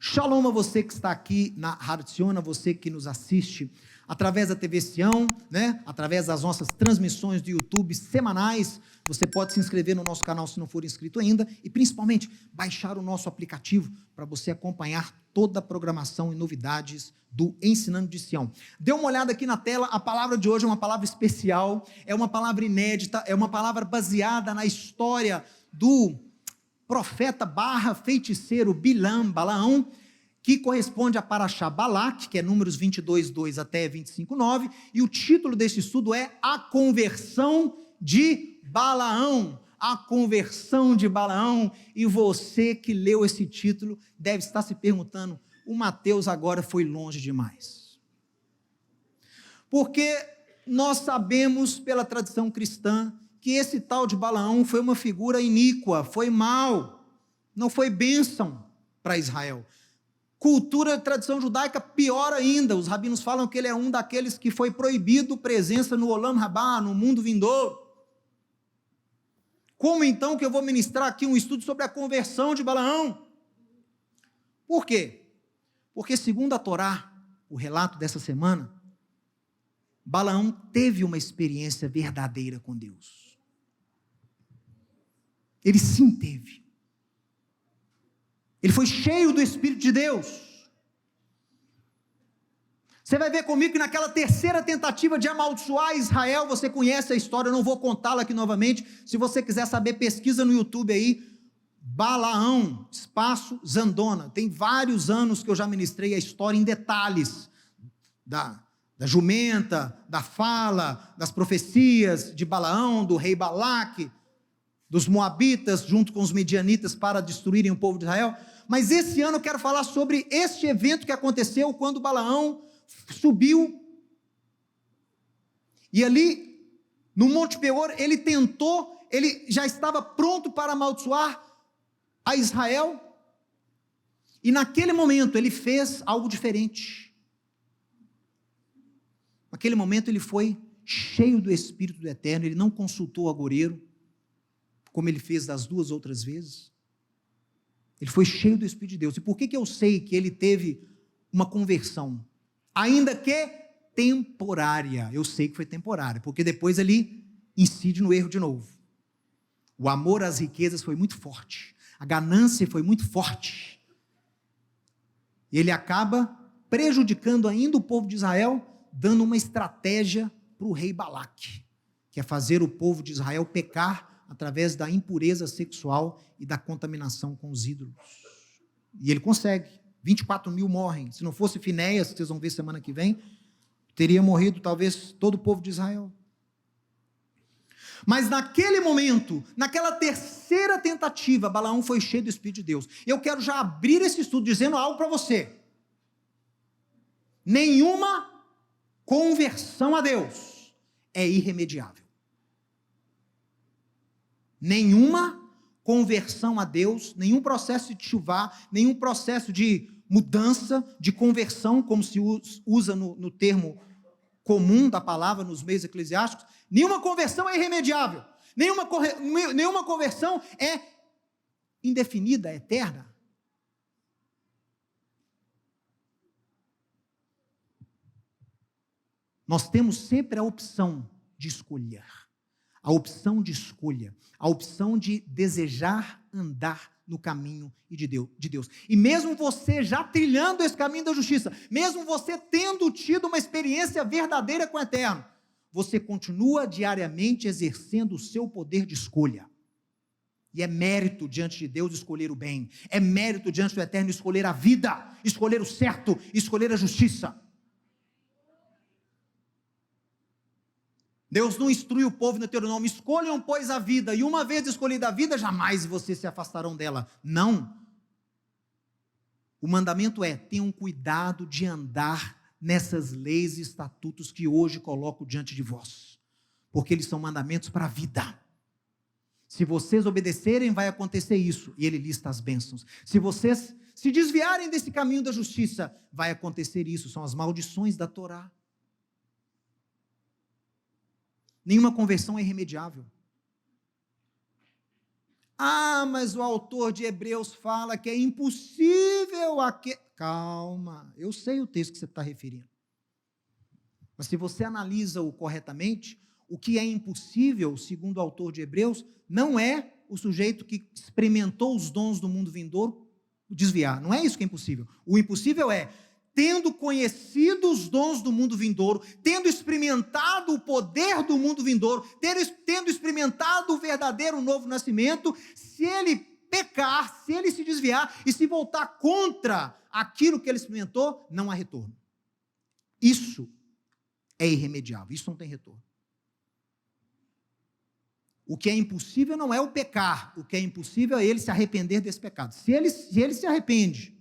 Shalom a você que está aqui na Rádio Siona, você que nos assiste através da TV Sião, né? Através das nossas transmissões do YouTube semanais. Você pode se inscrever no nosso canal se não for inscrito ainda e principalmente baixar o nosso aplicativo para você acompanhar toda a programação e novidades do Ensinando de Sião. Dê uma olhada aqui na tela, a palavra de hoje é uma palavra especial, é uma palavra inédita, é uma palavra baseada na história do profeta / feiticeiro Balaão, que corresponde a Parashá Balaque, que é Números 22:2 até 25:9, e o título desse estudo é A Conversão de Balaão. A Conversão de Balaão. E você que leu esse título deve estar se perguntando, o Mateus agora foi longe demais. Porque nós sabemos pela tradição cristã que esse tal de Balaão foi uma figura iníqua, foi mal, não foi bênção para Israel. Cultura, tradição judaica, pior ainda, os rabinos falam que ele é um daqueles que foi proibido presença no Olam Rabá, no mundo vindouro. Como então que eu vou ministrar aqui um estudo sobre a conversão de Balaão? Por quê? Porque segundo a Torá, o relato dessa semana, Balaão teve uma experiência verdadeira com Deus. Ele sim teve. Ele foi cheio do Espírito de Deus. Você vai ver comigo que naquela terceira tentativa de amaldiçoar Israel, você conhece a história, eu não vou contá-la aqui novamente. Se você quiser saber, pesquisa no YouTube aí, Balaão, espaço Zandona. Tem vários anos que eu já ministrei a história em detalhes, da jumenta, da fala, das profecias de Balaão, do rei Balaque, dos moabitas junto com os medianitas para destruírem o povo de Israel. Mas esse ano eu quero falar sobre este evento que aconteceu quando Balaão subiu e ali no Monte Peor ele tentou, ele já estava pronto para amaldiçoar a Israel, e naquele momento ele fez algo diferente. Naquele momento ele foi cheio do Espírito do Eterno, ele não consultou agoureiro, como ele fez das duas outras vezes. Ele foi cheio do Espírito de Deus. E por que eu sei que ele teve uma conversão? Ainda que temporária. Eu sei que foi temporária, porque depois ele incide no erro de novo. O amor às riquezas foi muito forte. A ganância foi muito forte. E ele acaba prejudicando ainda o povo de Israel, dando uma estratégia para o rei Balaque, que é fazer o povo de Israel pecar através da impureza sexual e da contaminação com os ídolos. E ele consegue. 24 mil morrem. Se não fosse Finéias, que vocês vão ver semana que vem, teria morrido talvez todo o povo de Israel. Mas naquele momento, naquela terceira tentativa, Balaão foi cheio do Espírito de Deus. Eu quero já abrir esse estudo dizendo algo para você. Nenhuma conversão a Deus é irremediável. Nenhuma conversão a Deus, nenhum processo de chuvá, nenhum processo de mudança, de conversão, como se usa no termo comum da palavra nos meios eclesiásticos, nenhuma conversão é irremediável, nenhuma conversão é indefinida, é eterna. Nós temos sempre a opção de escolher. A opção de escolha, a opção de desejar andar no caminho de Deus. E mesmo você já trilhando esse caminho da justiça, mesmo você tendo tido uma experiência verdadeira com o Eterno, você continua diariamente exercendo o seu poder de escolha. E é mérito diante de Deus escolher o bem, é mérito diante do Eterno escolher a vida, escolher o certo, escolher a justiça. Deus não instrui o povo no Deuteronômio, escolham, pois, a vida, e uma vez escolhida a vida, jamais vocês se afastarão dela. Não. O mandamento é, tenham cuidado de andar nessas leis e estatutos que hoje coloco diante de vós, porque eles são mandamentos para a vida. Se vocês obedecerem, vai acontecer isso, e ele lista as bênçãos. Se vocês se desviarem desse caminho da justiça, vai acontecer isso, são as maldições da Torá. Nenhuma conversão é irremediável. Ah, mas o autor de Hebreus fala que é impossível Calma, eu sei o texto que você está referindo. Mas se você analisa-o corretamente, o que é impossível, segundo o autor de Hebreus, não é o sujeito que experimentou os dons do mundo vindouro desviar. Não é isso que é impossível. O impossível é, tendo conhecido os dons do mundo vindouro, tendo experimentado o poder do mundo vindouro, tendo experimentado o verdadeiro novo nascimento, se ele pecar, se ele se desviar e se voltar contra aquilo que ele experimentou, não há retorno. Isso é irremediável, isso não tem retorno. O que é impossível não é o pecar, o que é impossível é ele se arrepender desse pecado. Se ele se arrepende,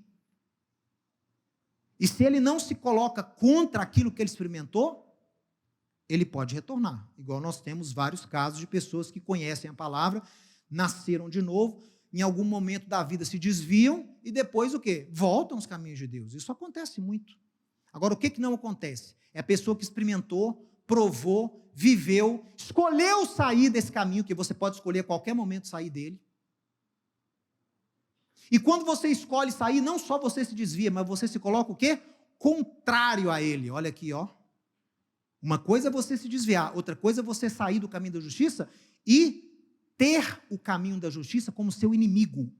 e se ele não se coloca contra aquilo que ele experimentou, ele pode retornar. Igual nós temos vários casos de pessoas que conhecem a palavra, nasceram de novo, em algum momento da vida se desviam, e depois o quê? Voltam aos caminhos de Deus. Isso acontece muito. Agora, o que não acontece? É a pessoa que experimentou, provou, viveu, escolheu sair desse caminho, que você pode escolher a qualquer momento sair dele. E quando você escolhe sair, não só você se desvia, mas você se coloca o quê? Contrário a ele. Olha aqui, ó. Uma coisa é você se desviar, outra coisa é você sair do caminho da justiça e ter o caminho da justiça como seu inimigo.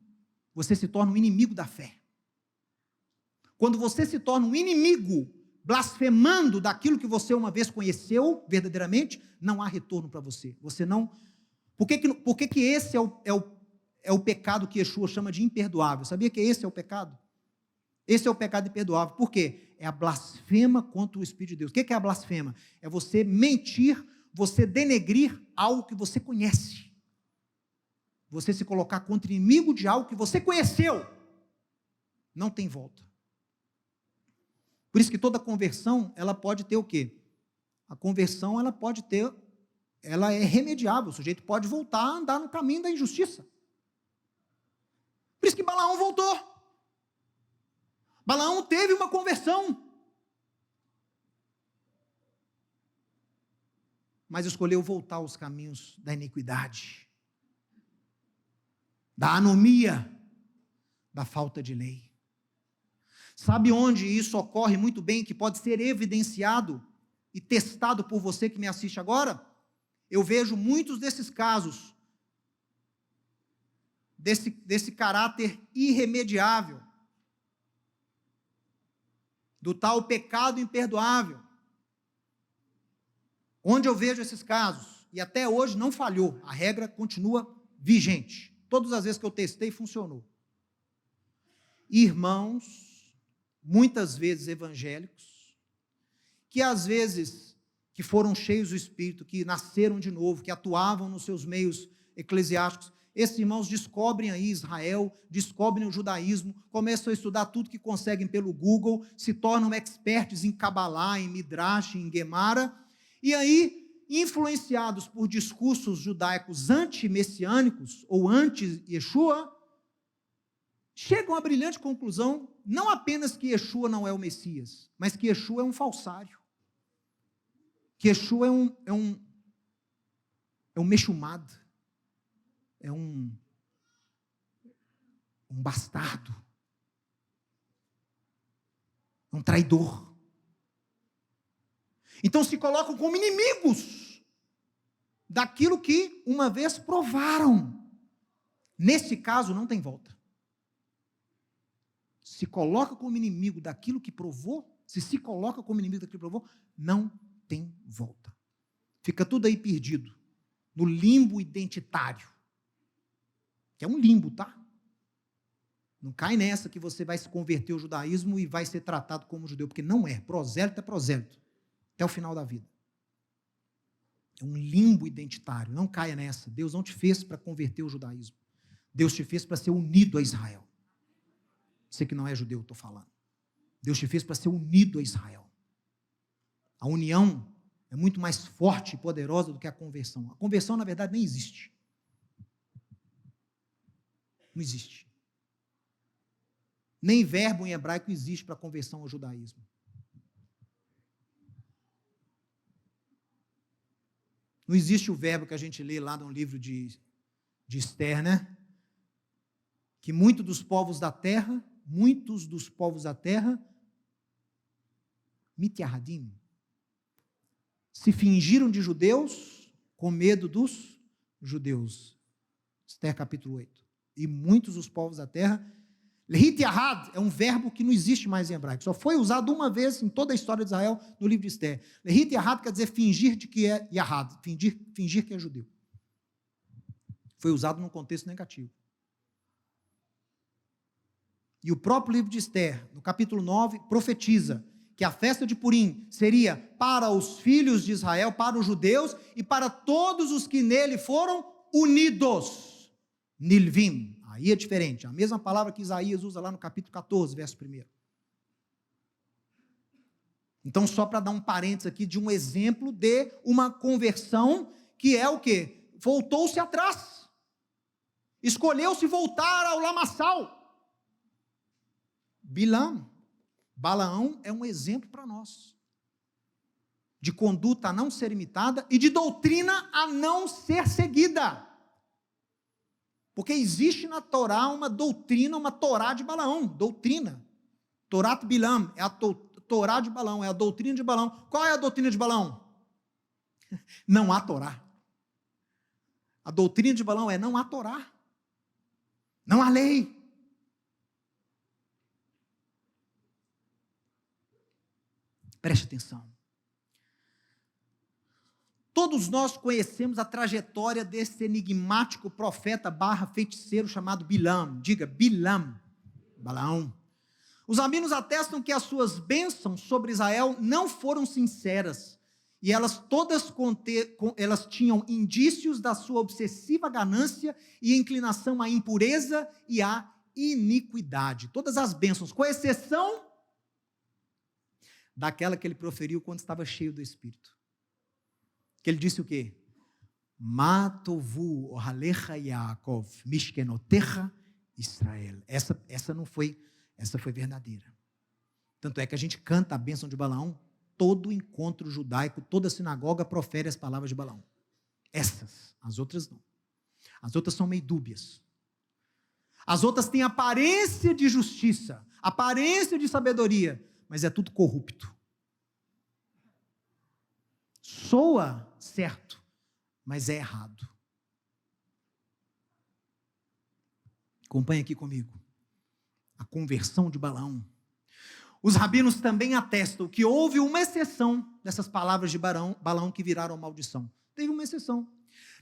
Você se torna um inimigo da fé. Quando você se torna um inimigo, blasfemando daquilo que você uma vez conheceu verdadeiramente, não há retorno para você. Você não... Por que esse é o pecado que Yeshua chama de imperdoável? Sabia que esse é o pecado? Esse é o pecado imperdoável. Por quê? É a blasfema contra o Espírito de Deus. O que é a blasfema? É você mentir, você denegrir algo que você conhece. Você se colocar contra inimigo de algo que você conheceu. Não tem volta. Por isso que toda conversão, ela pode ter o quê? A conversão, ela é remediável. O sujeito pode voltar a andar no caminho da injustiça. Por isso que Balaão voltou. Balaão teve uma conversão. Mas escolheu voltar aos caminhos da iniquidade, da anomia, da falta de lei. Sabe onde isso ocorre muito bem, que pode ser evidenciado e testado por você que me assiste agora? Eu vejo muitos desses casos, desse caráter irremediável, do tal pecado imperdoável. Onde eu vejo esses casos, e até hoje não falhou, a regra continua vigente. Todas as vezes que eu testei, funcionou. Irmãos, muitas vezes evangélicos, que às vezes que foram cheios do Espírito, que nasceram de novo, que atuavam nos seus meios eclesiásticos, esses irmãos descobrem aí Israel, descobrem o judaísmo, começam a estudar tudo que conseguem pelo Google, se tornam experts em Kabbalah, em Midrash, em Gemara, e aí, influenciados por discursos judaicos anti-messiânicos ou anti-Yeshua, chegam à brilhante conclusão, não apenas que Yeshua não é o Messias, mas que Yeshua é um falsário, que Yeshua é um meshumad, é um bastardo, é um traidor. Então se colocam como inimigos daquilo que uma vez provaram. Nesse caso não tem volta. Se coloca como inimigo daquilo que provou, se coloca como inimigo daquilo que provou, não tem volta. Fica tudo aí perdido, no limbo identitário, que é um limbo, tá? Não cai nessa que você vai se converter ao judaísmo e vai ser tratado como judeu, porque não é. Prosélito é prosélito, até o final da vida. É um limbo identitário, não caia nessa. Deus não te fez para converter ao judaísmo. Deus te fez para ser unido a Israel. Você que não é judeu, estou falando. Deus te fez para ser unido a Israel. A união é muito mais forte e poderosa do que a conversão. A conversão, na verdade, nem existe. Não existe. Nem verbo em hebraico existe para conversão ao judaísmo. Não existe o verbo que a gente lê lá no livro de Esther, né? Que muitos dos povos da terra muitos dos povos da terra, Mitiahadim, se fingiram de judeus com medo dos judeus. Esther capítulo 8. E muitos dos povos da terra, Lehitiahad é um verbo que não existe mais em hebraico, só foi usado uma vez em toda a história de Israel no livro de Esther. Lehitiahad quer dizer fingir de que é Yahad, fingir que é judeu. Foi usado num contexto negativo. E o próprio livro de Esther, no capítulo 9, profetiza que a festa de Purim seria para os filhos de Israel, para os judeus e para todos os que nele foram unidos. Nilvim. Aí é diferente. A mesma palavra que Isaías usa lá no capítulo 14, verso 1. Então, só para dar um parênteses aqui de um exemplo de uma conversão que é o quê? Voltou-se atrás. Escolheu-se voltar ao lamaçal. Balaão é um exemplo para nós, de conduta a não ser imitada e de doutrina a não ser seguida, porque existe na Torá uma doutrina, uma Torá de Balaão, doutrina, Torat Bilam, é a Torá de Balaão, é a doutrina de Balaão. Qual é a doutrina de Balaão? Não há Torá. A doutrina de Balaão é não há Torá, não há lei. Preste atenção. Todos nós conhecemos a trajetória desse enigmático profeta / feiticeiro chamado Bilam. Diga, Bilam, Balaão. Os rabinos atestam que as suas bênçãos sobre Israel não foram sinceras. E elas todas elas tinham indícios da sua obsessiva ganância e inclinação à impureza e à iniquidade. Todas as bênçãos, com exceção daquela que ele proferiu quando estava cheio do Espírito. Que ele disse o quê? Matovu ohalecha Yaakov, mishkenotecha Israel. Essa foi verdadeira. Tanto é que a gente canta a bênção de Balaão, todo encontro judaico, toda sinagoga profere as palavras de Balaão. Essas, as outras não. As outras são meio dúbias. As outras têm aparência de justiça, aparência de sabedoria, mas é tudo corrupto. Soa certo, mas é errado. Acompanhe aqui comigo. A conversão de Balaão. Os rabinos também atestam que houve uma exceção dessas palavras de Balaão que viraram maldição. Teve uma exceção.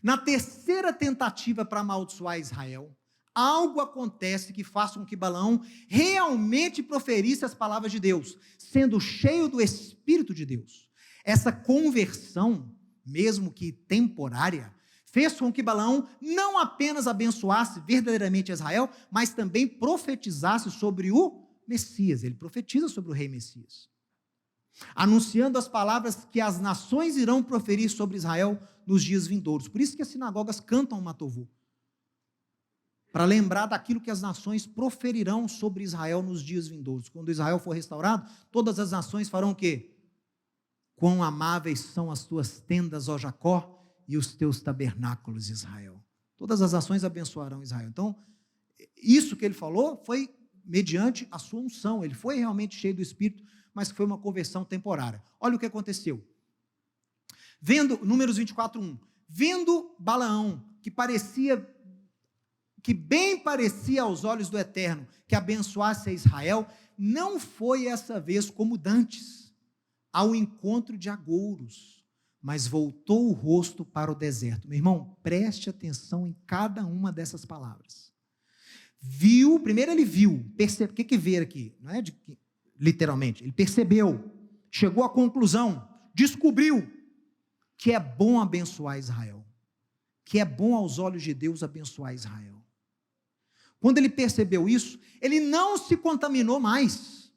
Na terceira tentativa para amaldiçoar Israel, algo acontece que faça com que Balaão realmente proferisse as palavras de Deus, sendo cheio do Espírito de Deus. Essa conversão, mesmo que temporária, fez com que Balaão não apenas abençoasse verdadeiramente Israel, mas também profetizasse sobre o Messias. Ele profetiza sobre o rei Messias, anunciando as palavras que as nações irão proferir sobre Israel nos dias vindouros. Por isso que as sinagogas cantam o Matovu, para lembrar daquilo que as nações proferirão sobre Israel nos dias vindouros. Quando Israel for restaurado, todas as nações farão o quê? Quão amáveis são as tuas tendas, ó Jacó, e os teus tabernáculos, Israel. Todas as nações abençoarão Israel. Então, isso que ele falou foi mediante a sua unção. Ele foi realmente cheio do Espírito, mas foi uma conversão temporária. Olha o que aconteceu. Números 24:1. Vendo Balaão, que bem parecia aos olhos do Eterno, que abençoasse a Israel, não foi essa vez como dantes, ao encontro de agouros, mas voltou o rosto para o deserto. Meu irmão, preste atenção em cada uma dessas palavras. Primeiro ele viu, o que ver aqui? Não é literalmente, ele percebeu, chegou à conclusão, descobriu que é bom abençoar Israel, que é bom aos olhos de Deus abençoar Israel. Quando ele percebeu isso, ele não se contaminou mais,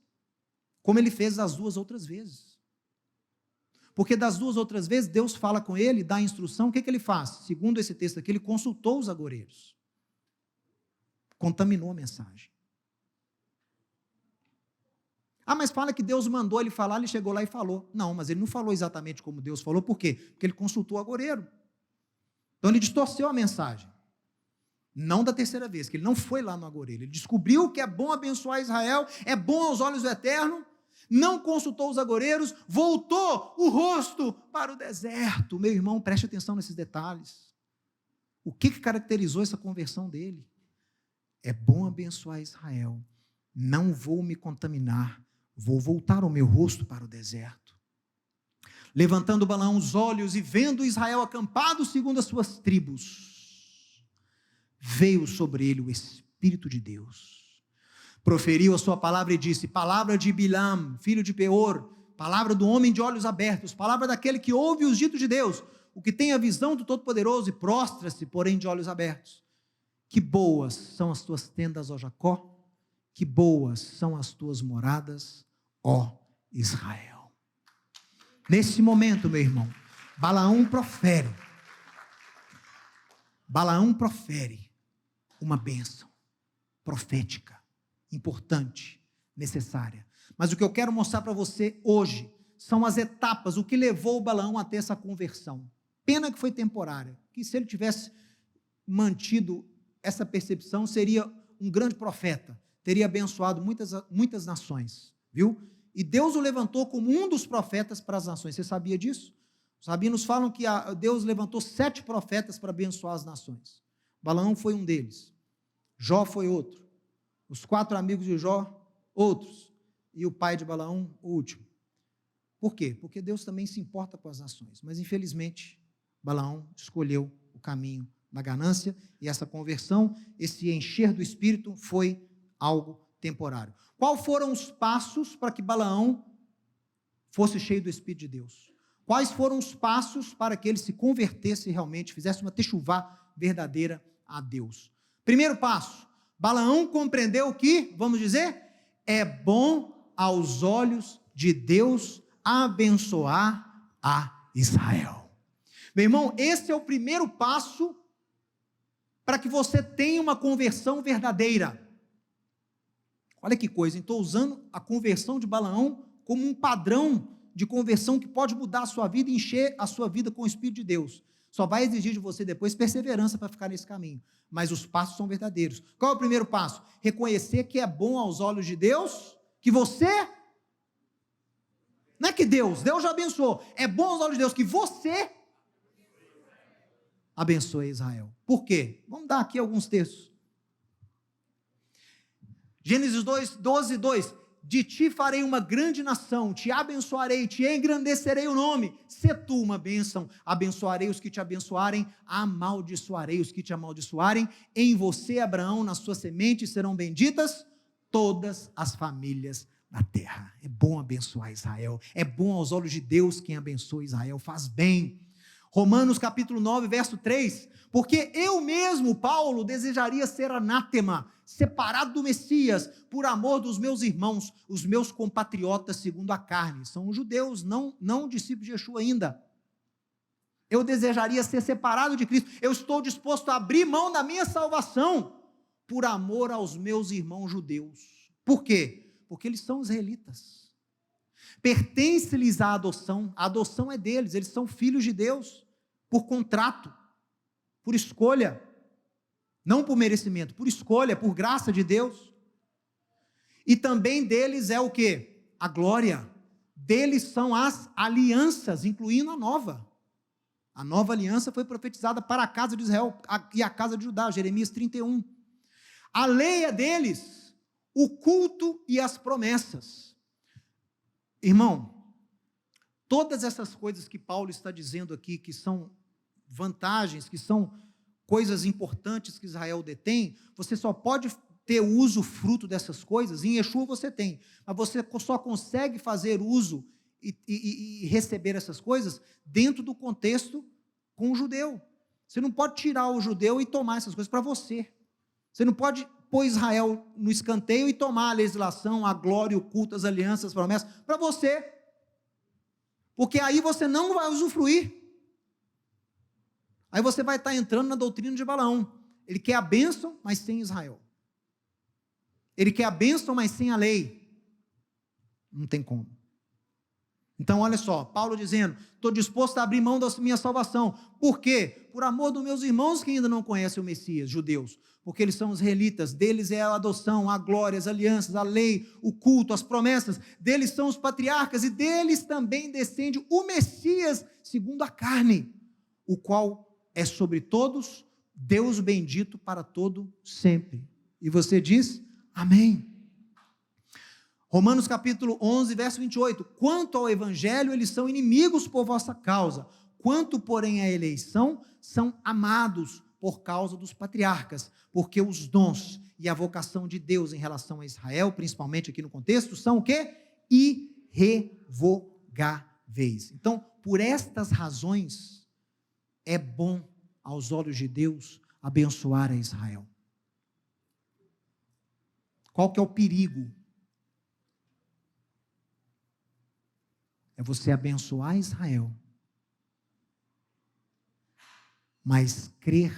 como ele fez as duas outras vezes. Porque das duas outras vezes, Deus fala com ele, dá a instrução, o que ele faz? Segundo esse texto aqui, ele consultou os agoureiros. Contaminou a mensagem. Mas fala que Deus mandou ele falar, ele chegou lá e falou. Não, mas ele não falou exatamente como Deus falou, por quê? Porque ele consultou o agoureiro. Então ele distorceu a mensagem. Não da terceira vez, que ele não foi lá no agoureiro. Ele descobriu que é bom abençoar Israel, é bom aos olhos do Eterno, não consultou os agoureiros, voltou o rosto para o deserto. Meu irmão, preste atenção nesses detalhes. O que caracterizou essa conversão dele? É bom abençoar Israel, não vou me contaminar, vou voltar o meu rosto para o deserto. Levantando Balaão os olhos e vendo Israel acampado segundo as suas tribos, veio sobre ele o Espírito de Deus. Proferiu a sua palavra e disse: palavra de Bilam, filho de Peor, palavra do homem de olhos abertos, palavra daquele que ouve os ditos de Deus, o que tem a visão do Todo-Poderoso e prostra-se, porém de olhos abertos. Que boas são as tuas tendas, ó Jacó, que boas são as tuas moradas, ó Israel. Nesse momento, meu irmão, Balaão profere uma bênção profética, importante, necessária. Mas o que eu quero mostrar para você hoje são as etapas, o que levou o Balaão a ter essa conversão. Pena que foi temporária, que se ele tivesse mantido essa percepção, seria um grande profeta, teria abençoado muitas nações, viu? E Deus o levantou como um dos profetas para as nações. Você sabia disso? Os rabinos falam que Deus levantou 7 profetas para abençoar as nações. Balaão foi um deles. Jó foi outro. Os 4 amigos de Jó, outros. E o pai de Balaão, o último. Por quê? Porque Deus também se importa com as nações. Mas, infelizmente, Balaão escolheu o caminho da ganância, e essa conversão, esse encher do Espírito, foi algo temporário. Quais foram os passos para que Balaão fosse cheio do Espírito de Deus? Quais foram os passos para que ele se convertesse realmente, fizesse uma techuvá verdadeira a Deus? Primeiro passo, Balaão compreendeu que, vamos dizer, é bom aos olhos de Deus abençoar a Israel. Meu irmão, esse é o primeiro passo para que você tenha uma conversão verdadeira. Olha que coisa, estou usando a conversão de Balaão como um padrão de conversão que pode mudar a sua vida e encher a sua vida com o Espírito de Deus. Só vai exigir de você depois perseverança para ficar nesse caminho. Mas os passos são verdadeiros. Qual é o primeiro passo? Reconhecer que é bom aos olhos de Deus, que você... Não é que Deus já abençoou. É bom aos olhos de Deus que você abençoe Israel. Por quê? Vamos dar aqui alguns textos. Gênesis 12, 2. De ti farei uma grande nação, te abençoarei, te engrandecerei o nome. Se tu uma bênção, abençoarei os que te abençoarem, amaldiçoarei os que te amaldiçoarem. Em você, Abraão, na sua semente serão benditas todas as famílias da terra. É bom abençoar Israel. É bom aos olhos de Deus quem abençoa Israel. Faz bem. Romanos capítulo 9, verso 3, porque eu mesmo, Paulo, desejaria ser anátema, separado do Messias, por amor dos meus irmãos, os meus compatriotas segundo a carne, são os judeus, não discípulos de Yeshua ainda. Eu desejaria ser separado de Cristo, eu estou disposto a abrir mão da minha salvação, por amor aos meus irmãos judeus. Por quê? Porque eles são israelitas. Pertence-lhes a adoção é deles, eles são filhos de Deus, por contrato, por escolha, não por merecimento, por escolha, por graça de Deus. E também deles é o quê? A glória. Deles são as alianças, incluindo a nova. A nova aliança foi profetizada para a casa de Israel e a casa de Judá, Jeremias 31. A lei é deles, o culto e as promessas. Irmão, todas essas coisas que Paulo está dizendo aqui, que são vantagens, que são coisas importantes que Israel detém, você só pode ter uso, fruto dessas coisas, em Yeshua você tem, mas você só consegue fazer uso e receber essas coisas dentro do contexto com o judeu. Você não pode tirar o judeu e tomar essas coisas para você. Você não pode pôr Israel no escanteio e tomar a legislação, a glória, o culto, as alianças, as promessas, para você. Porque aí você não vai usufruir. Aí você vai estar entrando na doutrina de Balaão. Ele quer a bênção, mas sem Israel. Ele quer a bênção, mas sem a lei. Não tem como. Então, olha só, Paulo dizendo, estou disposto a abrir mão da minha salvação. Por quê? Por amor dos meus irmãos que ainda não conhecem o Messias, judeus. Porque eles são israelitas, deles é a adoção, a glória, as alianças, a lei, o culto, as promessas. Deles são os patriarcas e deles também descende o Messias segundo a carne, o qual é sobre todos, Deus bendito para todo sempre. E você diz, amém. Romanos capítulo 11, verso 28, quanto ao evangelho, eles são inimigos por vossa causa, quanto, porém, à eleição, são amados por causa dos patriarcas, porque os dons e a vocação de Deus em relação a Israel, principalmente aqui no contexto, são o quê? Irrevogáveis. Então, por estas razões, é bom aos olhos de Deus abençoar a Israel. Qual que é o perigo? É você abençoar Israel, mas crer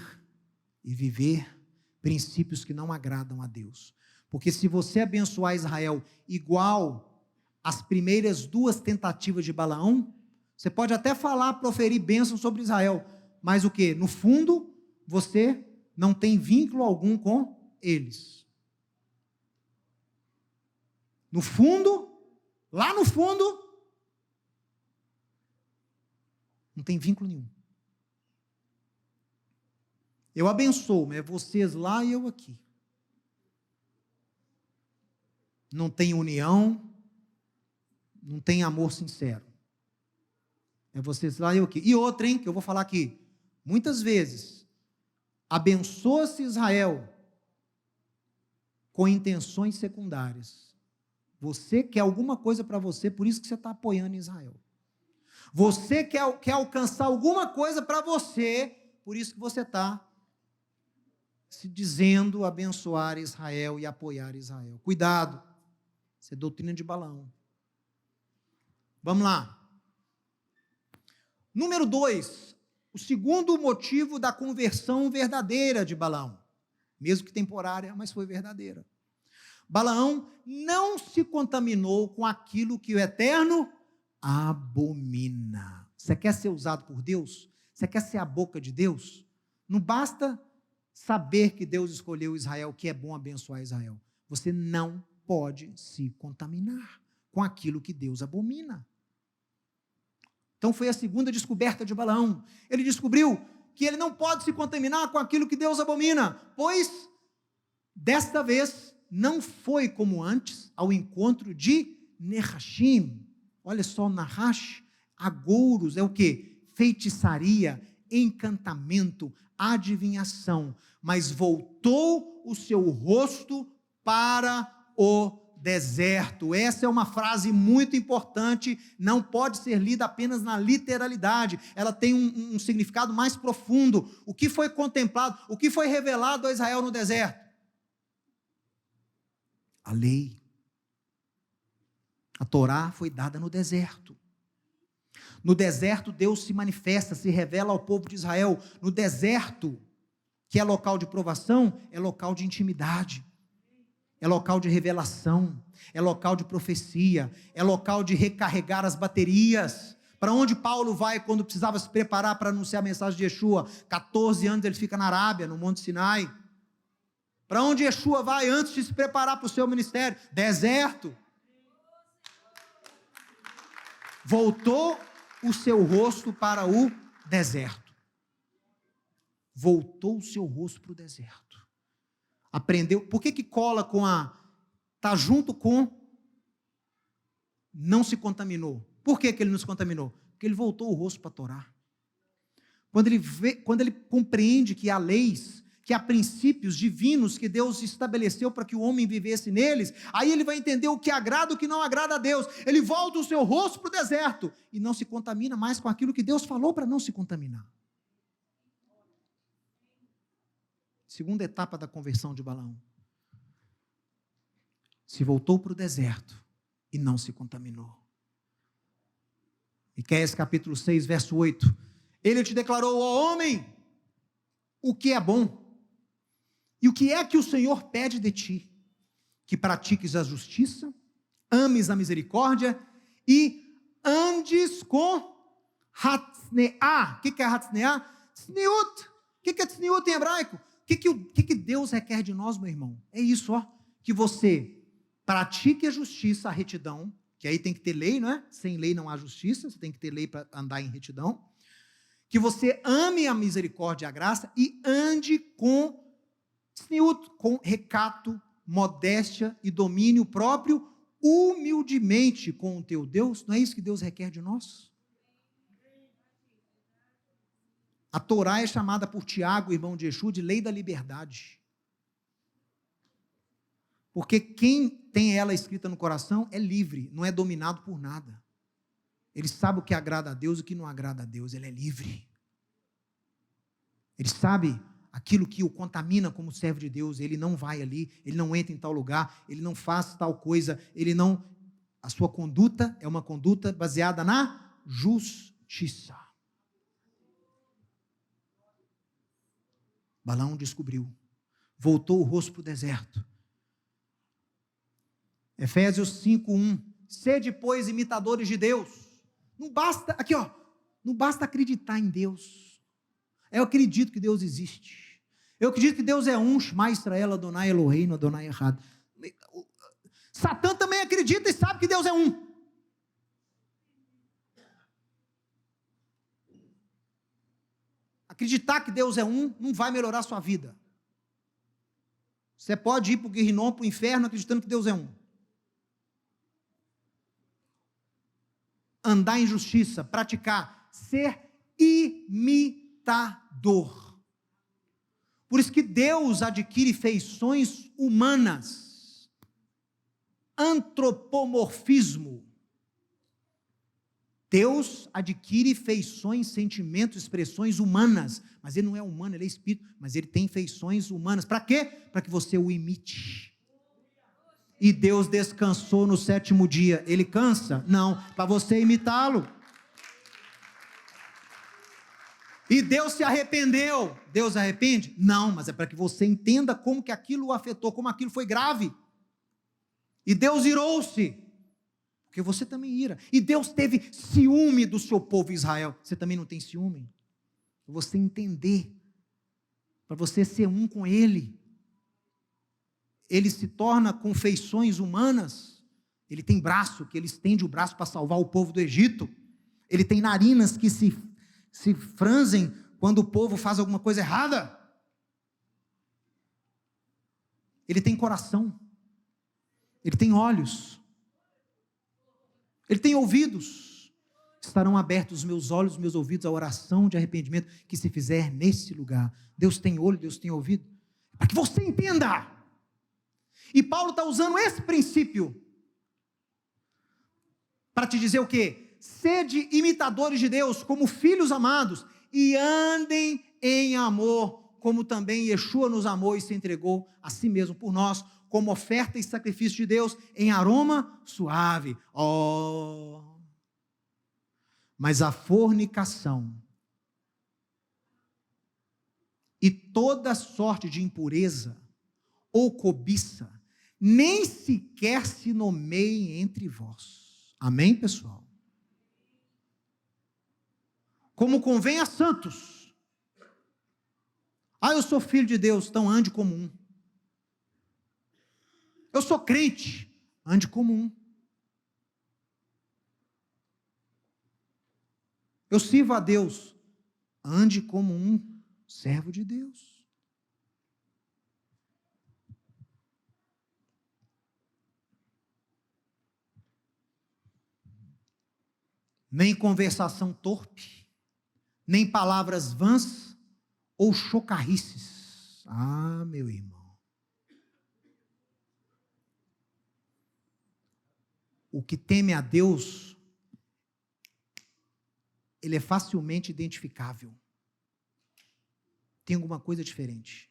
e viver princípios que não agradam a Deus. Porque se você abençoar Israel igual às primeiras duas tentativas de Balaão, você pode até falar, proferir bênção sobre Israel, mas o que? No fundo, você não tem vínculo algum com eles. No fundo, lá no fundo, não tem vínculo nenhum. Eu abençoo, mas é vocês lá e eu aqui. Não tem união, não tem amor sincero. É vocês lá e eu aqui. E outra, hein, que eu vou falar aqui. Muitas vezes, abençoa-se Israel com intenções secundárias. Você quer alguma coisa para você, por isso que você está apoiando Israel. Você quer alcançar alguma coisa para você, por isso que você está se dizendo abençoar Israel e apoiar Israel. Cuidado, isso é doutrina de Balaão. Vamos lá. Número 2, o segundo motivo da conversão verdadeira de Balaão, mesmo que temporária, mas foi verdadeira. Balaão não se contaminou com aquilo que o Eterno abomina. Você quer ser usado por Deus? Você quer ser a boca de Deus? Não basta saber que Deus escolheu Israel, que é bom abençoar Israel. Você não pode se contaminar com aquilo que Deus abomina. Então foi a segunda descoberta de Balaão. Ele descobriu que ele não pode se contaminar com aquilo que Deus abomina, pois desta vez não foi como antes ao encontro de Nerashim. Olha só, Nahash, agouros, é o que? Feitiçaria, encantamento, adivinhação, mas voltou o seu rosto para o deserto. Essa é uma frase muito importante, não pode ser lida apenas na literalidade, ela tem um significado mais profundo. O que foi contemplado, o que foi revelado a Israel no deserto? A lei. A Torá foi dada no deserto. No deserto, Deus se manifesta, se revela ao povo de Israel. No deserto, que é local de provação, é local de intimidade, é local de revelação, é local de profecia, é local de recarregar as baterias. Para onde Paulo vai quando precisava se preparar para anunciar a mensagem de Yeshua? 14 anos ele fica na Arábia, no Monte Sinai. Para onde Yeshua vai antes de se preparar para o seu ministério? Deserto. Voltou o seu rosto para o deserto. Voltou o seu rosto para o deserto. Aprendeu. Por que cola com está junto com não se contaminou? Por que ele não se contaminou? Porque ele voltou o rosto para a Torá. Quando ele compreende que há leis, que há princípios divinos que Deus estabeleceu para que o homem vivesse neles, aí ele vai entender o que agrada e o que não agrada a Deus. Ele volta o seu rosto para o deserto e não se contamina mais com aquilo que Deus falou para não se contaminar. Segunda etapa da conversão de Balaão. Se voltou para o deserto e não se contaminou. Miqueias capítulo 6, verso 8. Ele te declarou, ó homem, o que é bom. E o que é que o Senhor pede de ti? Que pratiques a justiça, ames a misericórdia e andes com hatzneah. O que é hatzneah? Tzniut. O que é tzniut em hebraico? O que Deus requer de nós, meu irmão? É isso, ó. Que você pratique a justiça, a retidão, que aí tem que ter lei, não é? Sem lei não há justiça, você tem que ter lei para andar em retidão. Que você ame a misericórdia e a graça e ande com tzniut, com recato, modéstia e domínio próprio, humildemente com o teu Deus. Não é isso que Deus requer de nós? A Torá é chamada por Tiago, irmão de Yeshua, de lei da liberdade. Porque quem tem ela escrita no coração é livre, não é dominado por nada. Ele sabe o que agrada a Deus e o que não agrada a Deus, ele é livre. Ele sabe aquilo que o contamina como servo de Deus, ele não vai ali, ele não entra em tal lugar, ele não faz tal coisa, a sua conduta é uma conduta baseada na justiça. Balaão descobriu, voltou o rosto para o deserto. Efésios 5:1, sede, pois, imitadores de Deus. Não basta, aqui ó, não basta acreditar em Deus. Eu acredito que Deus existe. Eu acredito que Deus é um, Shema Israel, Adonai Eloheinu, Adonai Echad. Satã também acredita e sabe que Deus é um. Acreditar que Deus é um não vai melhorar a sua vida. Você pode ir para o Guerrinom, para o inferno, acreditando que Deus é um. Andar em justiça, praticar, ser imitador. Por isso que Deus adquire feições humanas. Antropomorfismo. Deus adquire feições, sentimentos, expressões humanas, mas Ele não é humano, Ele é espírito, mas Ele tem feições humanas. Para quê? Para que você o imite. E Deus descansou no 7º dia. Ele cansa? Não, para você imitá-lo. E Deus se arrependeu. Deus arrepende? Não, mas é para que você entenda como que aquilo o afetou, como aquilo foi grave. E Deus irou-se. Porque você também ira. E Deus teve ciúme do seu povo Israel. Você também não tem ciúme? Para você entender. Para você ser um com Ele. Ele se torna com feições humanas. Ele tem braço, que Ele estende o braço para salvar o povo do Egito. Ele tem narinas que se franzem quando o povo faz alguma coisa errada. Ele tem coração. Ele tem olhos. Ele tem ouvidos. Estarão abertos os meus olhos, os meus ouvidos, à oração de arrependimento que se fizer nesse lugar. Deus tem olho, Deus tem ouvido. Para que você entenda. E Paulo está usando esse princípio para te dizer o quê? Sede imitadores de Deus como filhos amados e andem em amor, como também Yeshua nos amou e se entregou a si mesmo por nós, como oferta e sacrifício de Deus em aroma suave. Oh! Mas a fornicação e toda sorte de impureza ou cobiça nem sequer se nomeiem entre vós. Amém, pessoal? Como convém a santos. Eu sou filho de Deus, então ande como um. Eu sou crente, ande como um. Eu sirvo a Deus, ande como um servo de Deus. Nem conversação torpe, nem palavras vãs ou chocarrices. Meu irmão. O que teme a Deus, ele é facilmente identificável. Tem alguma coisa diferente.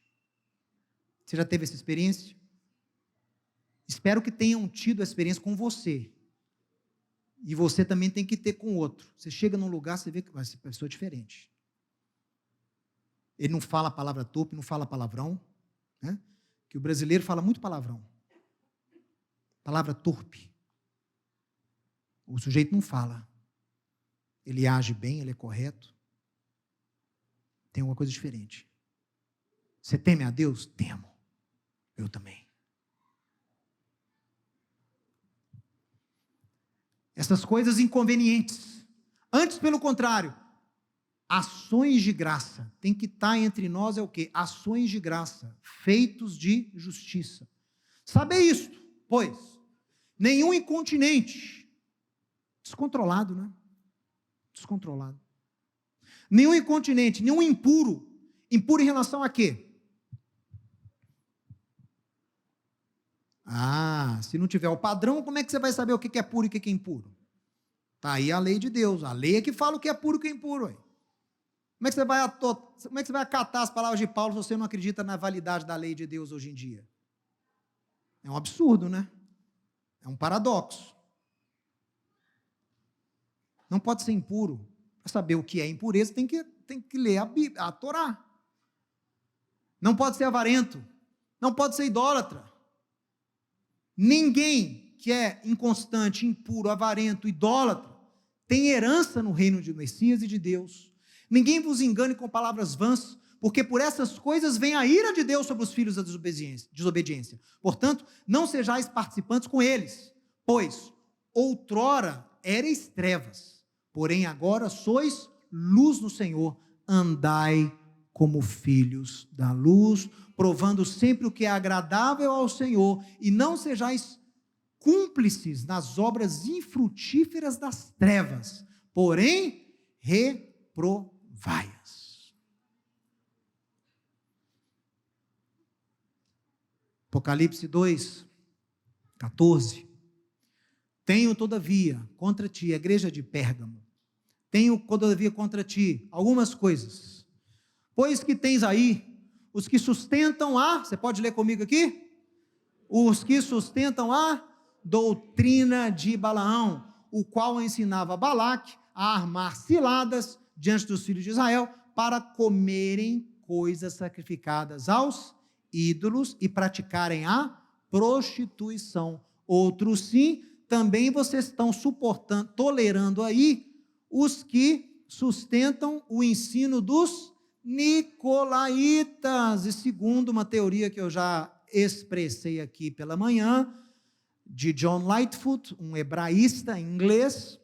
Você já teve essa experiência? Espero que tenham tido a experiência com você. E você também tem que ter com o outro. Você chega num lugar, você vê que essa pessoa é diferente. Ele não fala a palavra torpe, não fala palavrão, né? Que o brasileiro fala muito palavrão. Palavra torpe. O sujeito não fala. ele age bem, ele é correto. Tem alguma coisa diferente. Você teme a Deus? Temo. Eu também. Essas coisas inconvenientes. Antes, pelo contrário, ações de graça. Tem que estar entre nós é o quê? Ações de graça, feitos de justiça. Saber isto, pois, nenhum incontinente, descontrolado, né? Descontrolado. Nenhum incontinente, nenhum impuro. Impuro em relação a quê? Se não tiver o padrão, como é que você vai saber o que é puro e o que é impuro? Está aí a lei de Deus. A lei é que fala o que é puro e o que é impuro. Aí. Como é que você vai acatar as palavras de Paulo se você não acredita na validade da lei de Deus hoje em dia? É um absurdo, né? É um paradoxo. Não pode ser impuro. Para saber o que é impureza, tem que ler a Torá. Não pode ser avarento. Não pode ser idólatra. Ninguém que é inconstante, impuro, avarento, idólatra, tem herança no reino de Messias e de Deus. Ninguém vos engane com palavras vãs, porque por essas coisas vem a ira de Deus sobre os filhos da desobediência. Portanto, não sejais participantes com eles, pois outrora ereis trevas, porém agora sois luz no Senhor. Andai como filhos da luz, provando sempre o que é agradável ao Senhor, e não sejais cúmplices nas obras infrutíferas das trevas, porém reprovai-as. Apocalipse 2, 14. Tenho, todavia, contra ti, a igreja de Pérgamo, tenho, todavia, contra ti algumas coisas, pois que tens aí os que sustentam você pode ler comigo aqui? Os que sustentam a doutrina de Balaão, o qual ensinava Balaque a armar ciladas diante dos filhos de Israel para comerem coisas sacrificadas aos ídolos e praticarem a prostituição. Outros sim, também vocês estão tolerando aí os que sustentam o ensino dos nicolaítas, e segundo uma teoria que eu já expressei aqui pela manhã, de John Lightfoot, um hebraísta inglês,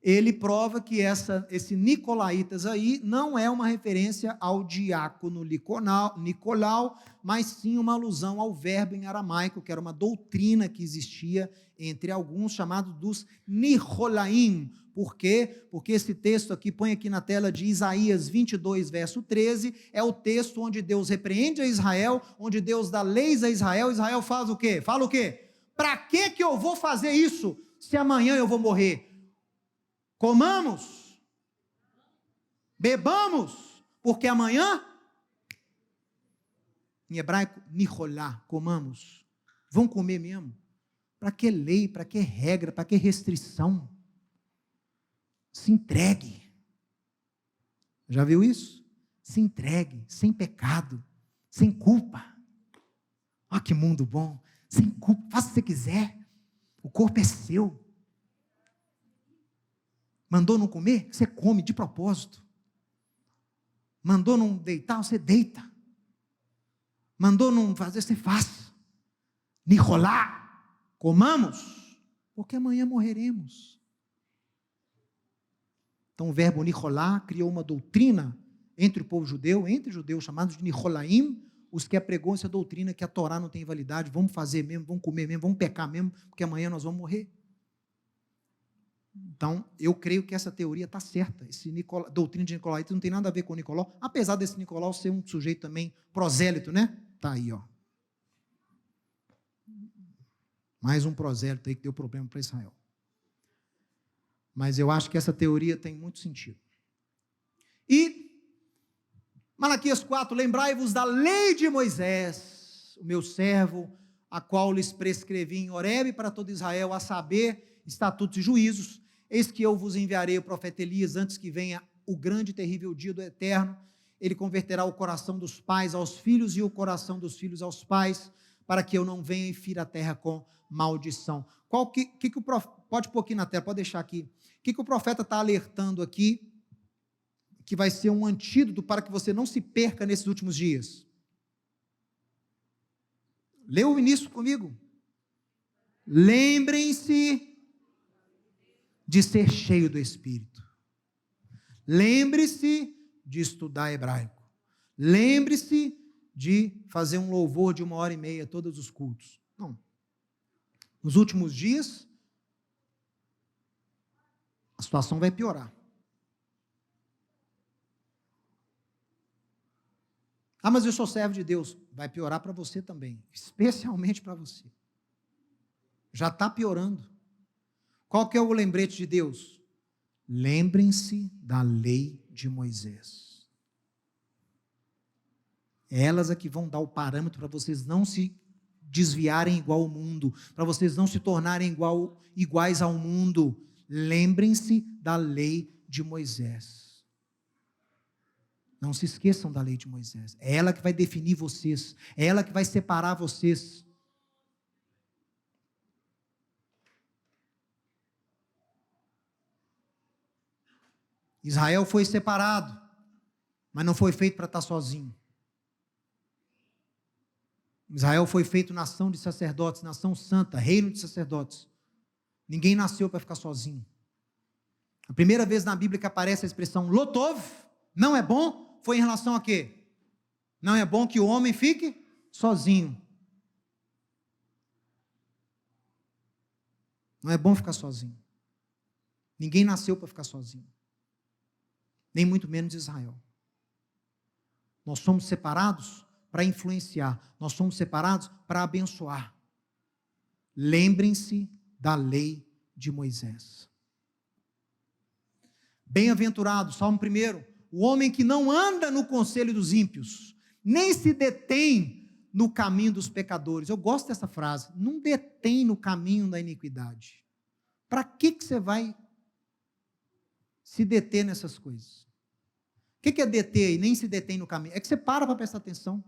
ele prova que esse nicolaítas aí não é uma referência ao diácono Nicolau, mas sim uma alusão ao verbo em aramaico, que era uma doutrina que existia entre alguns, chamado dos Nicolaim. Por quê? Porque esse texto aqui, põe aqui na tela, de Isaías 22, verso 13, é o texto onde Deus repreende a Israel, onde Deus dá leis a Israel. Israel faz o quê? Fala o quê? Para que eu vou fazer isso se amanhã eu vou morrer? Comamos, bebamos, porque amanhã, em hebraico, nicholá, comamos. Vão comer mesmo? Para que lei, para que regra, para que restrição? Se entregue. Já viu isso? Se entregue, sem pecado, sem culpa. Olha que mundo bom, sem culpa, faça o que você quiser, o corpo é seu. Mandou não comer? Você come de propósito. Mandou não deitar? Você deita. Mandou não fazer? Você faz. Nicolá, comamos, porque amanhã morreremos. Então o verbo Nicolá criou uma doutrina entre o povo judeu, entre judeus, chamados de Nicolaim, os que apregam essa doutrina que a Torá não tem validade, vamos fazer mesmo, vamos comer mesmo, vamos pecar mesmo, porque amanhã nós vamos morrer. Então, eu creio que essa teoria está certa. Doutrina de Nicolaíta não tem nada a ver com Nicolau, apesar desse Nicolau ser um sujeito também prosélito, né? Está aí, ó. Mais um prosélito aí que deu problema para Israel. Mas eu acho que essa teoria tem muito sentido. E, Malaquias 4, lembrai-vos da lei de Moisés, o meu servo, a qual lhes prescrevi em Horebe para todo Israel, a saber, estatutos e juízos. Eis que eu vos enviarei o profeta Elias, antes que venha o grande e terrível dia do Eterno. Ele converterá o coração dos pais aos filhos e o coração dos filhos aos pais, para que eu não venha e fira a terra com maldição. Que o profeta, pode pôr aqui na tela, pode deixar aqui. O que o profeta está alertando aqui, que vai ser um antídoto para que você não se perca nesses últimos dias? Lê o início comigo. Lembrem-se de ser cheio do Espírito. Lembre-se de estudar hebraico. Lembre-se de fazer um louvor de 1h30 todos os cultos. Não. Nos últimos dias, a situação vai piorar. Ah, mas eu sou servo de Deus. Vai piorar para você também, especialmente para você. Já está piorando. Qual que é o lembrete de Deus? Lembrem-se da lei de Moisés. Elas é que vão dar o parâmetro para vocês não se desviarem igual ao mundo, para vocês não se tornarem iguais ao mundo. Lembrem-se da lei de Moisés. Não se esqueçam da lei de Moisés. É ela que vai definir vocês. É ela que vai separar vocês. Israel foi separado, mas não foi feito para estar sozinho. Israel foi feito nação de sacerdotes, nação santa, reino de sacerdotes. Ninguém nasceu para ficar sozinho. A primeira vez na Bíblia que aparece a expressão lotov, não é bom, foi em relação a quê? Não é bom que o homem fique sozinho. Não é bom ficar sozinho. Ninguém nasceu para ficar sozinho. Nem muito menos Israel. Nós somos separados para influenciar. Nós somos separados para abençoar. Lembrem-se da lei de Moisés. Bem-aventurado, Salmo 1, o homem que não anda no conselho dos ímpios, nem se detém no caminho dos pecadores. Eu gosto dessa frase. Não detém no caminho da iniquidade. Para que você vai se deter nessas coisas? O que é deter e nem se detém no caminho? É que você para prestar atenção.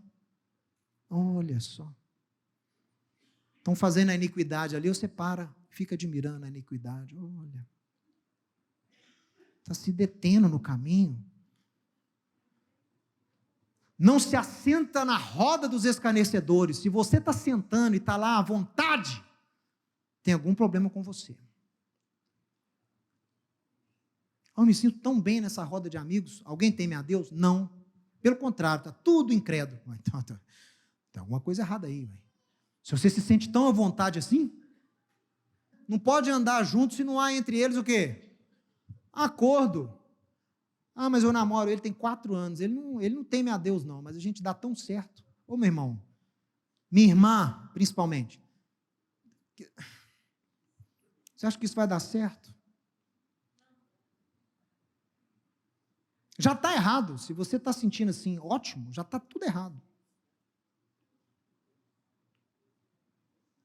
Olha só. Estão fazendo a iniquidade ali, você para, fica admirando a iniquidade. Olha. Está se detendo no caminho. Não se assenta na roda dos escarnecedores. Se você está sentando e está lá à vontade, tem algum problema com você. Eu me sinto tão bem nessa roda de amigos. Alguém teme a Deus? Não. Pelo contrário, está tudo incrédulo. Então, tem alguma coisa errada aí. Véio. Se você se sente tão à vontade assim, não pode andar junto se não há entre eles o quê? Acordo. Ah, mas eu namoro, ele tem 4 anos. Ele não teme a Deus não, mas a gente dá tão certo. Ô meu irmão, minha irmã, principalmente. Você acha que isso vai dar certo? Já está errado. Se você está sentindo assim, ótimo, já está tudo errado.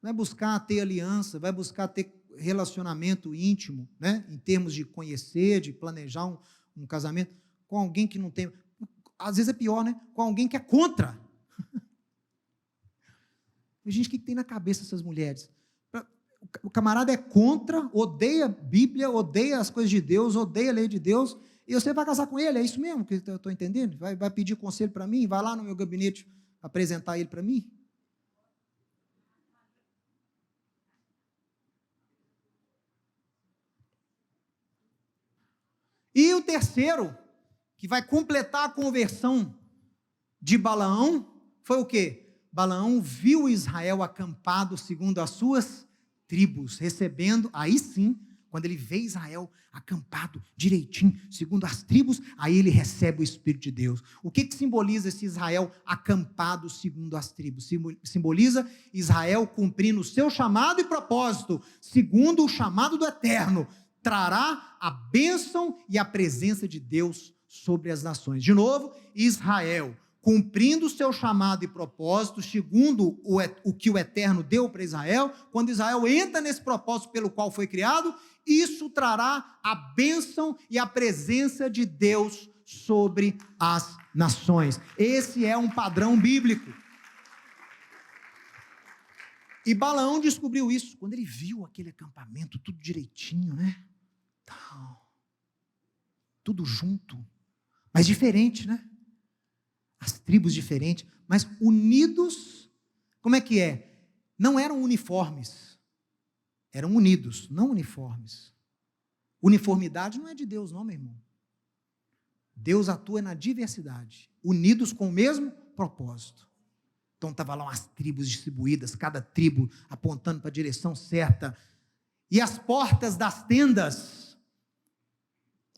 Vai buscar ter aliança, vai buscar ter relacionamento íntimo, né? Em termos de conhecer, de planejar um casamento, com alguém que não tem. Às vezes é pior, né? Com alguém que é contra. Gente, o que tem na cabeça essas mulheres? O camarada é contra, odeia a Bíblia, odeia as coisas de Deus, odeia a lei de Deus. E você vai casar com ele, é isso mesmo que eu estou entendendo? Vai pedir conselho para mim, vai lá no meu gabinete apresentar ele para mim? E o terceiro, que vai completar a conversão de Balaão, foi o quê? Balaão viu Israel acampado segundo as suas tribos, recebendo, aí sim, quando ele vê Israel acampado direitinho, segundo as tribos, aí ele recebe o Espírito de Deus. O que simboliza esse Israel acampado segundo as tribos? Simboliza Israel cumprindo o seu chamado e propósito, segundo o chamado do Eterno, trará a bênção e a presença de Deus sobre as nações. De novo, Israel, cumprindo o seu chamado e propósito, segundo o que o Eterno deu para Israel, quando Israel entra nesse propósito pelo qual foi criado, isso trará a bênção e a presença de Deus sobre as nações. Esse é um padrão bíblico. E Balaão descobriu isso quando ele viu aquele acampamento tudo direitinho, né? Tudo junto, mas diferente, né? As tribos diferentes, mas unidos. Como é que é? Não eram uniformes, eram unidos, não uniformes. Uniformidade não é de Deus, não, meu irmão. Deus atua na diversidade, unidos com o mesmo propósito. Então estava lá umas tribos distribuídas, cada tribo apontando para a direção certa, e as portas das tendas,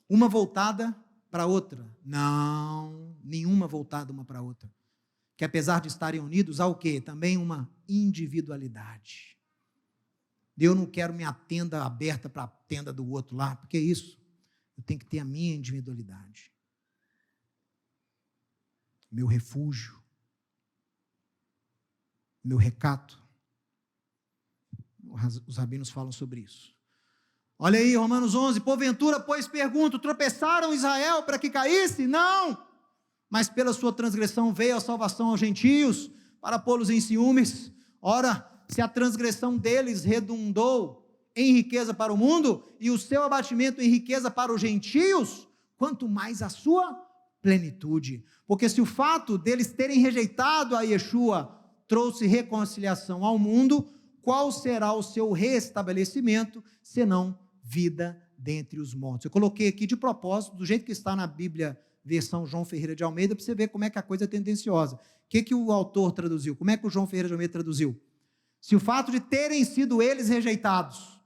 uma voltada para a outra. Não, nenhuma voltada uma para a outra. Que apesar de estarem unidos, há o quê? Também uma individualidade. Eu não quero minha tenda aberta para a tenda do outro lá, porque é isso. Eu tenho que ter a minha individualidade. Meu refúgio. Meu recato. Os rabinos falam sobre isso. Olha aí, Romanos 11. Porventura, pois pergunto, tropeçaram Israel para que caísse? Não. Mas pela sua transgressão veio a salvação aos gentios, para pô-los em ciúmes. Ora, se a transgressão deles redundou em riqueza para o mundo, e o seu abatimento em riqueza para os gentios, quanto mais a sua plenitude. Porque se o fato deles terem rejeitado a Yeshua trouxe reconciliação ao mundo, qual será o seu restabelecimento, senão vida dentre os mortos? Eu coloquei aqui de propósito, do jeito que está na Bíblia, versão João Ferreira de Almeida, para você ver como é que a coisa é tendenciosa. O que o autor traduziu? Como é que o João Ferreira de Almeida traduziu? Se o fato de terem sido eles rejeitados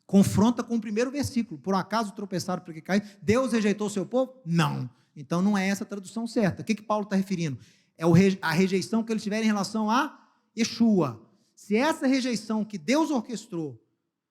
confronta com o primeiro versículo, por acaso tropeçaram para que caíram, Deus rejeitou o seu povo? Não. Então não é essa a tradução certa. O que Paulo está referindo? É a rejeição que eles tiveram em relação a Yeshua. Se essa rejeição que Deus orquestrou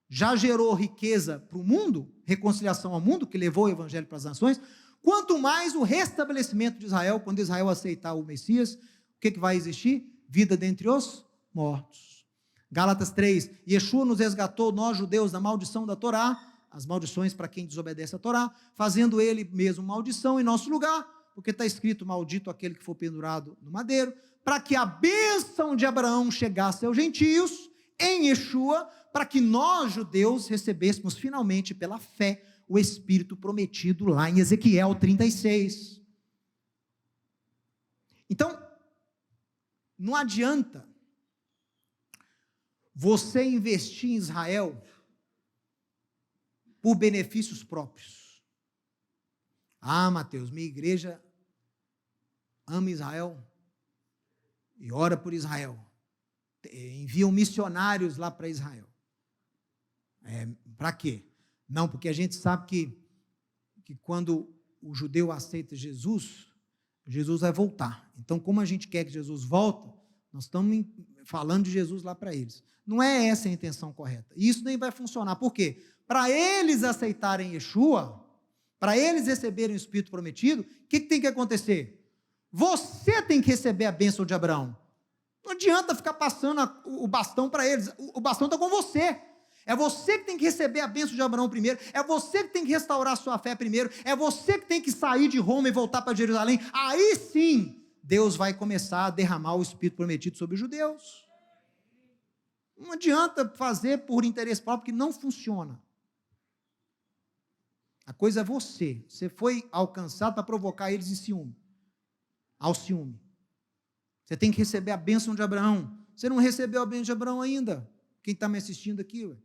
já gerou riqueza para o mundo, reconciliação ao mundo, que levou o evangelho para as nações, quanto mais o restabelecimento de Israel, quando Israel aceitar o Messias, o que vai existir? Vida dentre os mortos. Gálatas 3, Yeshua nos resgatou, nós judeus, da maldição da Torá, as maldições para quem desobedece a Torá, fazendo ele mesmo maldição em nosso lugar, porque está escrito, maldito aquele que for pendurado no madeiro, para que a bênção de Abraão chegasse aos gentios, em Yeshua, para que nós, judeus, recebêssemos finalmente pela fé o Espírito prometido lá em Ezequiel 36. Então, não adianta você investir em Israel por benefícios próprios. Ah, Mateus, minha igreja ama Israel e ora por Israel. Enviam missionários lá para Israel. Para quê? Não, porque a gente sabe que quando o judeu aceita Jesus, Jesus vai voltar. Então, como a gente quer que Jesus volte, nós estamos falando de Jesus lá para eles. Não é essa a intenção correta. E isso nem vai funcionar. Por quê? Para eles aceitarem Yeshua, para eles receberem o Espírito prometido, o que tem que acontecer? Você tem que receber a bênção de Abraão. Não adianta ficar passando o bastão para eles. O bastão está com você. É você que tem que receber a bênção de Abraão primeiro. É você que tem que restaurar a sua fé primeiro. É você que tem que sair de Roma e voltar para Jerusalém. Aí sim, Deus vai começar a derramar o Espírito prometido sobre os judeus. Não adianta fazer por interesse próprio, que não funciona. A coisa é você. Você foi alcançado para provocar eles em ciúme. Ao ciúme. Você tem que receber a bênção de Abraão. Você não recebeu a bênção de Abraão ainda. Quem está me assistindo aqui? Ué?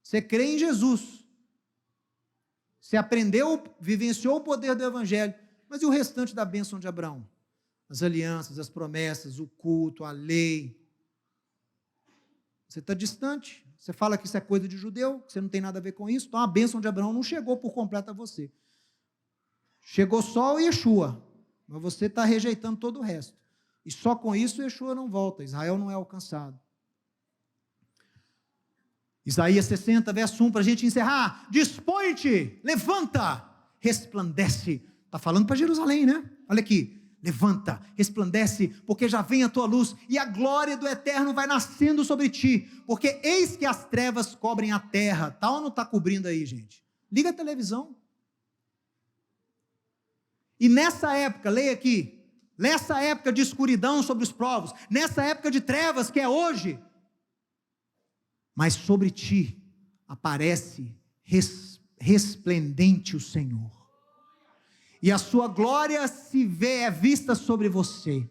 Você crê em Jesus. Você aprendeu, vivenciou o poder do Evangelho. Mas e o restante da bênção de Abraão? As alianças, as promessas, o culto, a lei. Você está distante. Você fala que isso é coisa de judeu, que você não tem nada a ver com isso. Então a bênção de Abraão não chegou por completo a você. Chegou só o Yeshua. Mas você está rejeitando todo o resto. E só com isso Yeshua não volta. Israel não é alcançado. Isaías 60, verso 1, para a gente encerrar. Dispõe-te, levanta, resplandece. Está falando para Jerusalém, né? Olha aqui. Levanta, resplandece, porque já vem a tua luz, e a glória do Eterno vai nascendo sobre ti, porque eis que as trevas cobrem a terra. Está ou não está cobrindo aí, gente? Liga a televisão. E nessa época, leia aqui, nessa época de escuridão sobre os povos, nessa época de trevas que é hoje, mas sobre ti aparece resplendente o Senhor, e a sua glória é vista sobre você.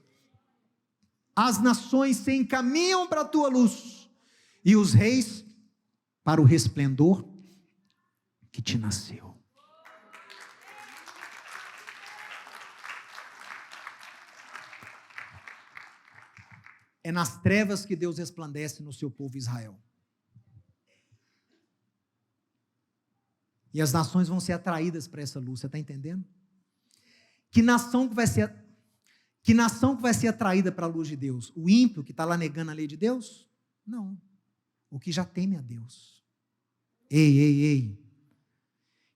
As nações se encaminham para a tua luz, e os reis para o resplendor que te nasceu. É nas trevas que Deus resplandece no seu povo Israel. E as nações vão ser atraídas para essa luz, você está entendendo? Que nação que vai ser atraída para a luz de Deus? O ímpio que está lá negando a lei de Deus? Não. O que já teme a Deus. Ei.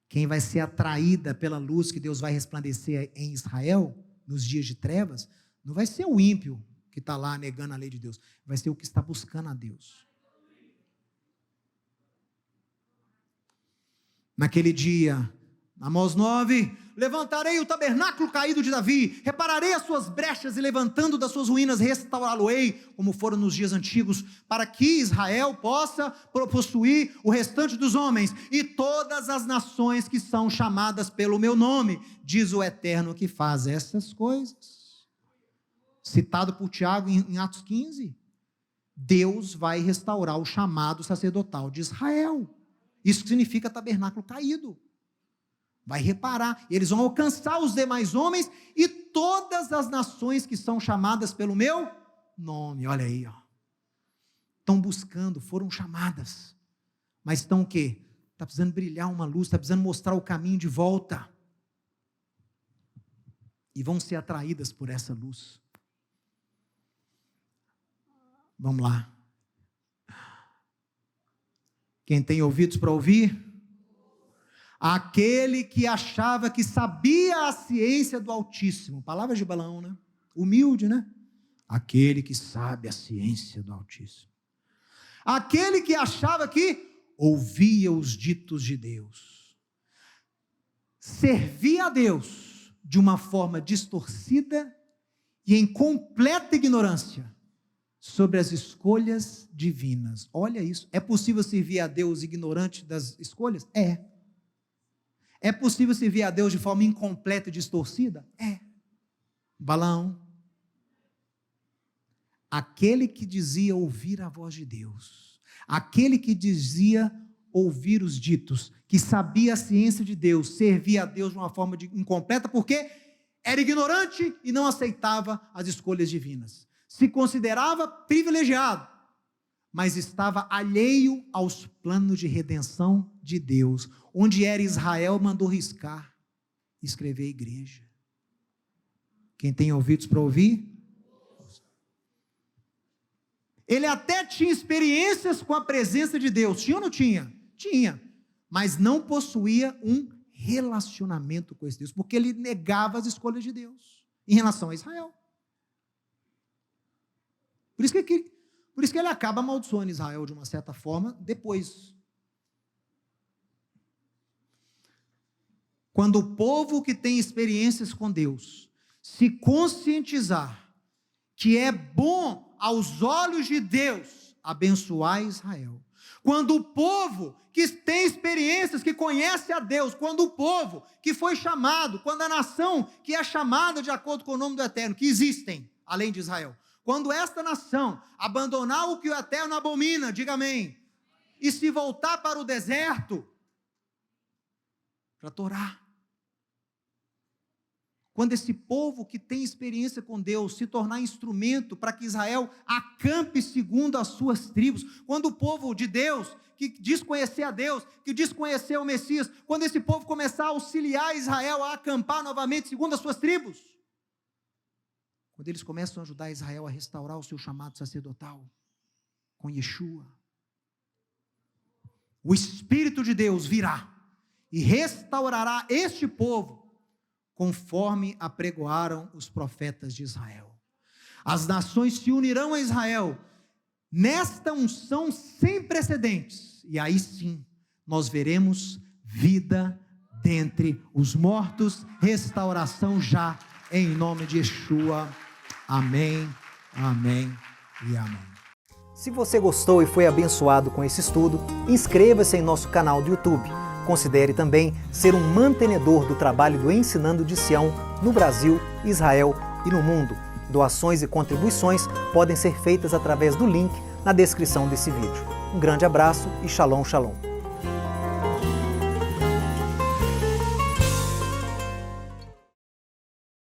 Quem vai ser atraída pela luz que Deus vai resplandecer em Israel, nos dias de trevas, não vai ser o ímpio que está lá negando a lei de Deus, vai ser o que está buscando a Deus. Naquele dia, Amós 9, levantarei o tabernáculo caído de Davi, repararei as suas brechas e levantando das suas ruínas restaurá-lo-ei, como foram nos dias antigos, para que Israel possa possuir o restante dos homens, e todas as nações que são chamadas pelo meu nome, diz o Eterno que faz essas coisas. Citado por Tiago em Atos 15, Deus vai restaurar o chamado sacerdotal de Israel. Isso significa tabernáculo caído. Vai reparar, eles vão alcançar os demais homens e todas as nações que são chamadas pelo meu nome. Olha aí, ó. Estão buscando, foram chamadas, mas estão o quê? Está precisando brilhar uma luz, está precisando mostrar o caminho de volta. E vão ser atraídas por essa luz. Vamos lá. Quem tem ouvidos para ouvir? Aquele que achava que sabia a ciência do Altíssimo. Palavras de Balaão, né? Humilde, né? Aquele que sabe a ciência do Altíssimo. Aquele que achava que ouvia os ditos de Deus. Servia a Deus de uma forma distorcida e em completa ignorância sobre as escolhas divinas. Olha isso. É possível servir a Deus ignorante das escolhas? É. É possível servir a Deus de forma incompleta e distorcida? É. Balaão. Aquele que dizia ouvir a voz de Deus. Aquele que dizia ouvir os ditos, que sabia a ciência de Deus, servia a Deus de uma forma incompleta, porque era ignorante e não aceitava as escolhas divinas. Se considerava privilegiado, mas estava alheio aos planos de redenção de Deus. Onde era Israel, mandou riscar, escrever igreja. Quem tem ouvidos para ouvir? Ele até tinha experiências com a presença de Deus. Tinha ou não tinha? Tinha. Mas não possuía um relacionamento com esse Deus, porque ele negava as escolhas de Deus em relação a Israel. Por isso que ele acaba amaldiçoando Israel de uma certa forma depois. Quando o povo que tem experiências com Deus se conscientizar que é bom aos olhos de Deus abençoar Israel, quando o povo que tem experiências, que conhece a Deus, quando o povo que foi chamado, quando a nação que é chamada de acordo com o nome do Eterno, que existem além de Israel, quando esta nação abandonar o que o Eterno abomina, diga amém, e se voltar para o deserto, para Torá. Quando esse povo que tem experiência com Deus se tornar instrumento para que Israel acampe segundo as suas tribos, quando o povo de Deus, que diz conhecer a Deus, que diz conhecer o Messias, quando esse povo começar a auxiliar Israel a acampar novamente segundo as suas tribos, quando eles começam a ajudar Israel a restaurar o seu chamado sacerdotal, com Yeshua, o Espírito de Deus virá e restaurará este povo, conforme apregoaram os profetas de Israel. As nações se unirão a Israel, nesta unção sem precedentes, e aí sim, nós veremos vida dentre os mortos, restauração já em nome de Yeshua. Amém, amém e amém. Se você gostou e foi abençoado com esse estudo, inscreva-se em nosso canal do YouTube. Considere também ser um mantenedor do trabalho do Ensinando de Sião no Brasil, Israel e no mundo. Doações e contribuições podem ser feitas através do link na descrição desse vídeo. Um grande abraço e shalom, shalom.